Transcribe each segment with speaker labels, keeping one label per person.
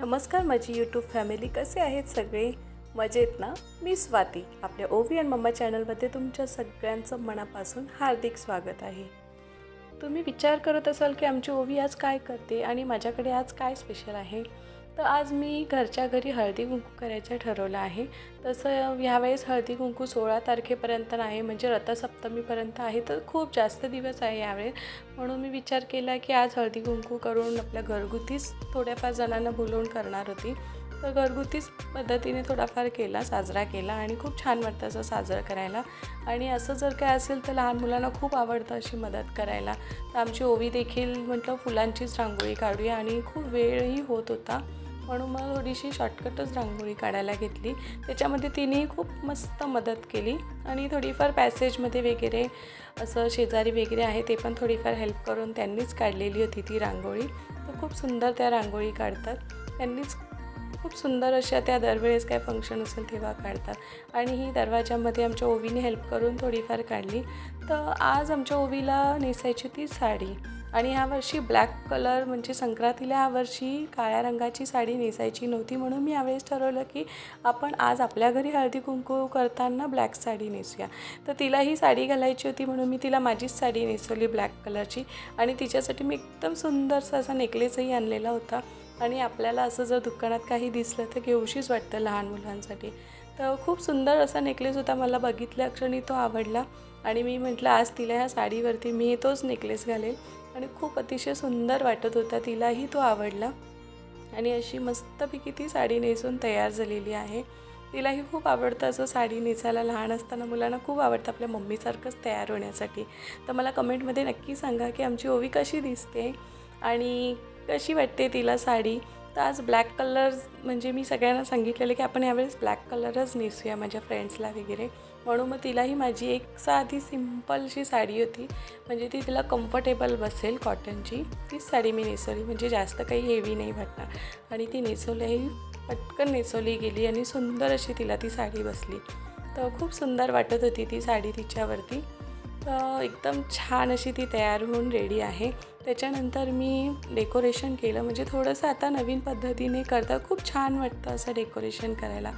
Speaker 1: नमस्कार माझी YouTube family, कसे आहेत सगळे? मजेत ना? मी स्वाती आपल्या ओवी अँड मम्मा चॅनलमध्ये तुमच्या सगळ्यांचं मनापासून हार्दिक स्वागत आहे. तुम्ही विचार करत असाल की आमची ओवी आज काय करते आणि माझ्याकडे आज काय स्पेशल आहे. तर आज मी घरच्या घरी हळदी कुंकू करायचं ठरवलं आहे. तसं ह्यावेळेस हळदी कुंकू 16 तारखेपर्यंत आहे, म्हणजे रथसप्तमीपर्यंत आहे, तर खूप जास्त दिवस आहे यावेळेस. म्हणून मी विचार केला की आज हळदी कुंकू करून आपल्या घरगुतीच थोड्याफार जणांना बोलवून करणार होती. तर घरगुतीच पद्धतीने थोडाफार साजरा केला आणि खूप छान वाटतं असं साजरं करायला. आणि असं जर काय असेल तर लहान मुलांना खूप आवडतं अशी मदत करायला. तर आमची ओवी देखील म्हटलं फुलांचीच रांगोळी काढूया, आणि खूप वेळही होत होता, म्हणून मला थोडीशी शॉर्टकटच रांगोळी काढायला घेतली. त्याच्यामध्ये तिने खूप मस्त मदत केली आणि थोडीफार पॅसेजमध्ये वगैरे असं शेजारी वगैरे आहे ते पण थोडीफार हेल्प करून त्यांनीच काढलेली होती ती रांगोळी. तर खूप सुंदर त्या रांगोळी काढतात त्यांनीच. खूप सुंदर अशा त्या दरवेळेस काय फंक्शन असेल तेव्हा काढतात. आणि ही दरवाजामध्ये आमच्या ओवीने हेल्प करून थोडीफार काढली. तर आज आमच्या ओवीला नेसायची ती साडी, आणि ह्यावर्षी ब्लॅक कलर म्हणजे संक्रांतीला ह्यावर्षी काळ्या रंगाची साडी नेसायची नव्हती, म्हणून मी यावेळेस ठरवलं की आपण आज आपल्या घरी हळदी कुंकू करताना ब्लॅक साडी नेसूया. तर तिला ही साडी घालायची होती, म्हणून मी तिला माझीच साडी नेसवली ब्लॅक कलरची. आणि तिच्यासाठी मी एकदम सुंदरसा असा नेकलेसही आणलेला होता. आणि आपल्याला असं जर दुकानात काही दिसलं तर घेऊशीच वाटतं लहान मुलांसाठी. तर खूप सुंदर असा नेकलेस होता, मला बघितल्या क्षणी तो आवडला. आणि मी म्हटलं आज तिला ह्या साडीवरती मी तोच नेकलेस घालेल. आणि खूप अतिशय सुंदर वाटत होता, तिलाही तो आवडला. आणि अशी मस्तपैकी ती साडी नेसून तयार झालेली आहे. तिलाही खूप आवडतं असं साडी नेसायला. लहान असताना मुलांना खूप आवडतं आपल्या मम्मीसारखंच तयार होण्यासाठी. तर मला कमेंटमध्ये नक्की सांगा की आमची ओवी कशी दिसते आणि कशी वाटते तिला साडी. तर आज ब्लॅक कलर म्हणजे मी सगळ्यांना सांगितलेलं की आपण यावेळेस ब्लॅक कलरच नेसूया माझ्या फ्रेंड्सला वगैरे. म्हणून मग तिलाही माझी एक साधी सिम्पलशी साडी होती, म्हणजे ती तिला कम्फर्टेबल बसेल कॉटनची, तीच साडी मी नेसवली, म्हणजे जास्त काही हेवी नाही वाटणार. आणि ती नेसवलीही पटकन नेसवली गेली आणि सुंदर अशी तिला ती साडी बसली. तर खूप सुंदर वाटत होती ती साडी तिच्यावरती. तर एकदम छान अशी ती तयार होऊन रेडी आहे. त्याच्यानंतर मी डेकोरेशन केलं, म्हणजे थोडंसं आता नवीन पद्धतीने करता खूप छान वाटतं असं डेकोरेशन करायला.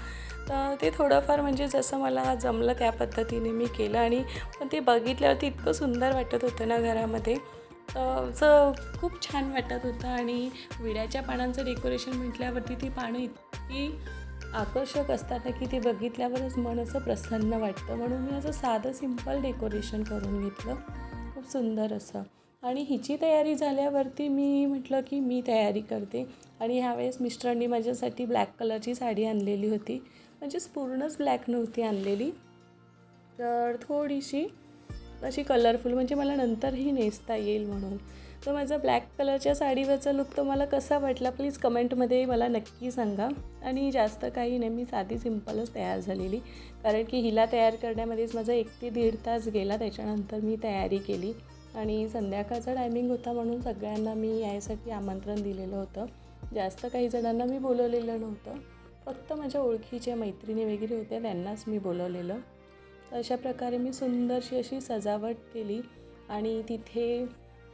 Speaker 1: तर ते थोडंफार म्हणजे जसं मला जमलं त्या पद्धतीने मी केलं. आणि पण ते बघितल्यावरती इतकं सुंदर वाटत होतं ना घरामध्ये, असं खूप छान वाटत होतं. आणि विड्याच्या पानांचं डेकोरेशन म्हटल्यावरती ती पानं इतकी आकर्षक असतात ना की ते बघितल्यावरच मन असं प्रसन्न वाटतं. म्हणून मी असं साधं सिंपल डेकोरेशन करून घेतलं, खूप सुंदर असं. आणि हिची तयारी झाल्यावरती मी म्हटलं की मी तयारी करते. आणि ह्यावेळेस मिस्टरांनी माझ्यासाठी ब्लॅक कलरची साडी आणलेली होती, म्हणजेच पूर्णच ब्लॅक नव्हती आणलेली, तर थोडीशी अशी कलरफुल, म्हणजे मला नंतरही नेसता येईल म्हणून. तर माझा ब्लॅक कलरच्या साडीवरचा लुक तुम्हाला कसा वाटला प्लीज कमेंटमध्ये मला नक्की सांगा. आणि जास्त काही नाही, मी साधी सिंपलच तयार झालेली, कारण की हिला तयार करण्यामध्येच माझा 1 ते 1.5 तास गेला. त्याच्यानंतर मी तयारी केली आणि संध्याकाळचा टायमिंग होता, म्हणून सगळ्यांना मी यायसाठी आमंत्रण दिलेलं होतं. जास्त काही जणांना मी बोलवलेलं नव्हतं, फक्त माझ्या ओळखीच्या मैत्रिणी वगैरे होत्या त्यांनाच मी बोलवलेलं. अशा प्रकारे मी सुंदरशी अशी सजावट केली. आणि तिथे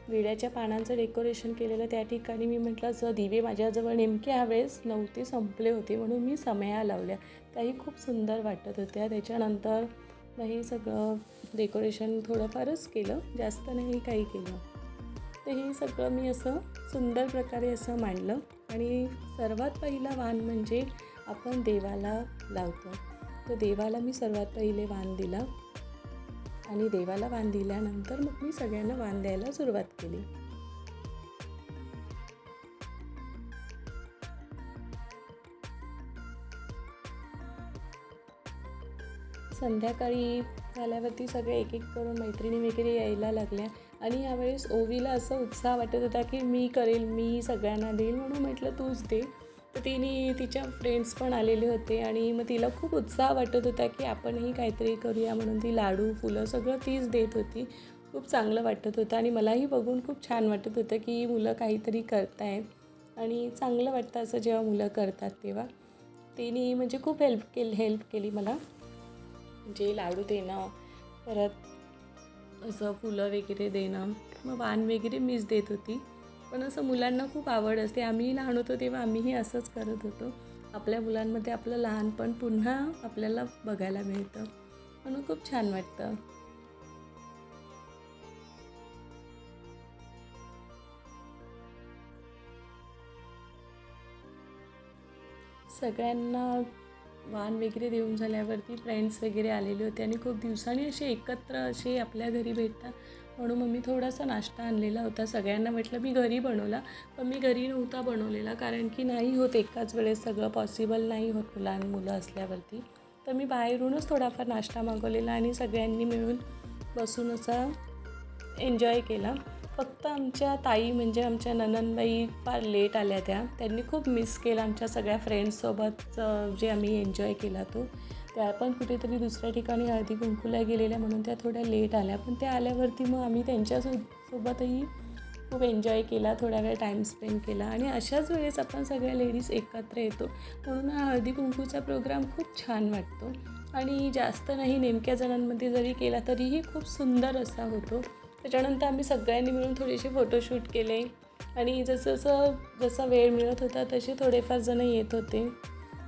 Speaker 1: विड्याच्या पानांचं डेकोरेशन केलेलं. त्या ठिकाणी मी म्हटलं जर दिवे माझ्याजवळ नेमके ह्यावेळेस नव्हते, संपले होते, म्हणून मी समया लावल्या, त्याही खूप सुंदर वाटत होत्या. त्याच्यानंतर मग हे सगळं डेकोरेशन थोडंफारच केलं, जास्त नाही काही केलं. तर हे सगळं मी असं सुंदर प्रकारे असं मांडलं. आणि सर्वात पहिला वाण म्हणजे आपण देवाला लावतो. तर देवाला मी सर्वात पहिले वाण दिला. आणि देवाला वाण दिल्यानंतर मग मी सगळ्यांना वाण द्यायला सुरुवात केली. संध्याकाळी झाल्यावरती सगळे एक एक करून मैत्रिणी वगैरे यायला लागल्या. आणि यावेळेस ओवीला असं उत्साह वाटत होता की मी करेल, मी सगळ्यांना देईल, म्हणून म्हटलं तूच दे. तर तिने तिच्या फ्रेंड्स पण आलेले होते आणि मग तिला खूप उत्साह वाटत होता की आपणही काहीतरी करूया, म्हणून ती लाडू फुलं सगळं तीच देत होती. खूप चांगलं वाटत होतं आणि मलाही बघून खूप छान वाटत होतं की मुलं काहीतरी करतायत. आणि चांगलं वाटतं असं जेव्हा मुलं करतात तेव्हा. तिने म्हणजे खूप हेल्प केली मला, म्हणजे लाडू देणं, परत असं फुलं वगैरे देणं, मग वाण वगैरे मीच देत होती. पण असं मुलांना खूप आवड असते. आम्ही लहान होतो तेव्हा आम्हीही असंच करत होतो. आपल्या मुलांमध्ये आपलं लहानपण पुन्हा आपल्याला बघायला मिळतं, म्हणून खूप छान वाटतं. सगळ्यांना वाण वगैरे देऊन झाल्यावरती फ्रेंड्स वगैरे आलेले होते आणि खूप दिवसांनी असे एकत्र असे आपल्या घरी भेटतात, म्हणून मग मी थोडासा नाश्ता आणलेला होता. सगळ्यांना म्हटलं मी घरी बनवला, पण मी घरी नव्हता बनवलेला कारण की नाही होत एकाच वेळेस सगळं पॉसिबल नाही होत लहान मुलं असल्यावरती. तर मी बाहेरूनच थोडाफार नाश्ता मागवलेला आणि सगळ्यांनी मिळून बसून असा एन्जॉय केला. फक्त आमच्या ताई म्हणजे आमच्या नणंदबाई फार लेट आल्या त्यांनी खूप मिस केलं आमच्या सगळ्या फ्रेंड्ससोबत जे आम्ही एन्जॉय केला तो. त्या पण कुठेतरी दुसऱ्या ठिकाणी हळदी कुंकूला गेलेल्या म्हणून त्या थोड्या लेट आल्या. पण त्या आल्यावरती मग आम्ही सोबतही खूप एन्जॉय केला, थोडा वेळ टाईम स्पेंड केला आणि अशाच वेळेस आपण सगळ्या लेडीज एकत्र येतो, म्हणून हा हळदी कुंकूचा प्रोग्राम खूप छान वाटतो आणि जास्त नाही नेमक्या जणांमध्ये जरी केला तरीही खूप सुंदर असा होतो. त्याच्यानंतर आम्ही सगळ्यांनी मिळून थोडेसे फोटोशूट केले आणि जसा वेळ मिळत होता तसे थोडेफार जण येत होते.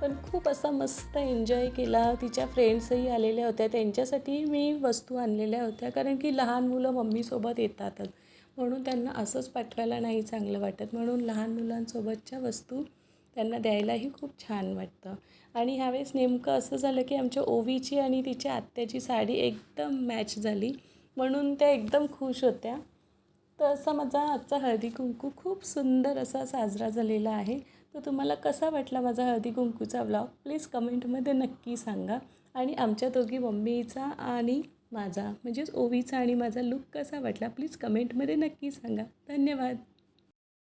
Speaker 1: पण खूप असा मस्त एन्जॉय केला. तिच्या फ्रेंड्सही आलेल्या होत्या, त्यांच्यासाठी मी वस्तू आणलेल्या होत्या कारण की लहान मुलं मम्मीसोबत येतातच, म्हणून त्यांना असंच पाठवायला नाही चांगलं वाटत, म्हणून लहान मुलांसोबतच्या वस्तू त्यांना द्यायलाही खूप छान वाटतं. आणि ह्यावेळेस नेमकं असं झालं की आमच्या ओवीची आणि तिच्या आत्याची साडी एकदम मॅच झाली, म्हणून त्या एकदम खुश होत्या. तर असा माझा आजचा हळदी कुंकू खूप सुंदर असा साजरा झालेला आहे. तर तुम्हाला कसा वाटला माझा हळदी कुंकूचा व्लॉग प्लीज कमेंटमध्ये नक्की सांगा. आणि आमच्या दोघी मम्मीचा आणि माझा म्हणजेच ओवीचा आणि माझा लूक कसा वाटला प्लीज कमेंटमध्ये नक्की सांगा. धन्यवाद.